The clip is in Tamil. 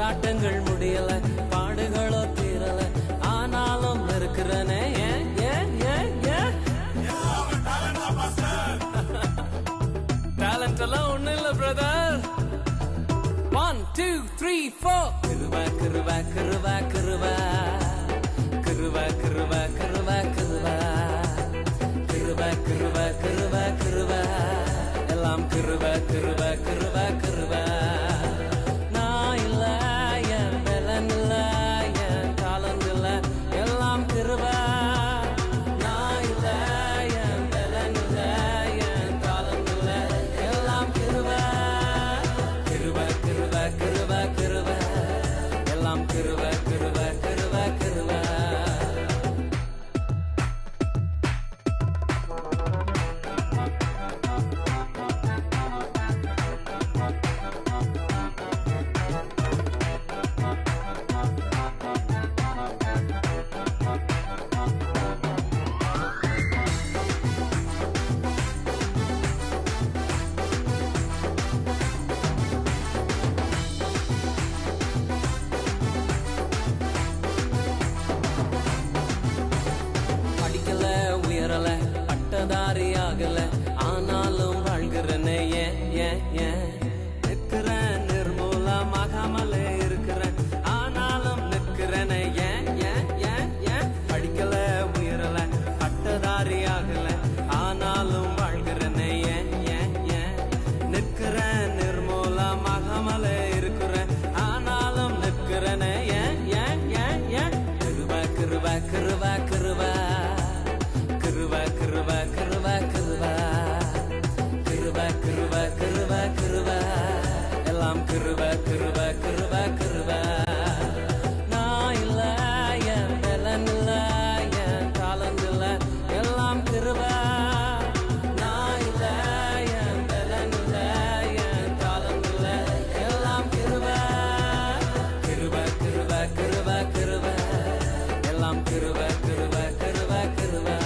போராட்டங்கள் முடியல, பாடுகளோ தீரல, ஆனாலும் இருக்கிறனே டேலண்ட் எல்லாம் ஒண்ணு இல்ல பிரதர். 1 2 3 4 கிருபா கிருபா கிருபா கிருபா கிருபா கிருபா கிருபா கிருபா கிருபா கிருபா கிருபா கிருபா எல்லாம் கிருபா கிருபா கிருபா கிருபா. நான் இல்ல, என் பலன் இல்ல, என் டாலண்ட் இல்ல, எல்லாம் கிருபா. நான் இல்ல, என் பலன் இல்ல, என் டாலண்ட் இல்ல, எல்லாம் கிருபா. கிருபா கிருபா கிருபா கிருபா எல்லாம் கிருபா கிருபா கிருபா கிருபா. உயரல, பட்டதாரி ஆகல, ஆனாலும் வாழ்கிறனே நிற்கிறேன், நிர்மூலமாகாமலே இருக்கிறேன், ஆனாலும் நிற்கிறனே படிக்கல, உயரல, பட்டதாரி ஆகல, ஆனாலும் வாழ்கிறனே நிற்கிறேன், நிர்மூலமாகாமலே இருக்கிறேன், ஆனாலும் நிற்கிறனே கிருபா கிருபா கிருபா கிருபா கிருபா கிருபா கிருபா கிருபா கிருபா கிருபா கிருபா கிருபா எல்லாம் கிருபா கிருபா கிருபா கிருபா. நான் இல்ல, என் பலன் இல்ல, என் டாலண்ட் இல்ல, எல்லாம் கிருபா. நான் இல்ல, என் பலன் இல்ல, என் டாலண்ட் இல்ல, எல்லாம் கிருபா. கிருபா கிருபா கிருபா கிருபா எல்லாம் கிருபா கிருபா கிருபா கிருபா.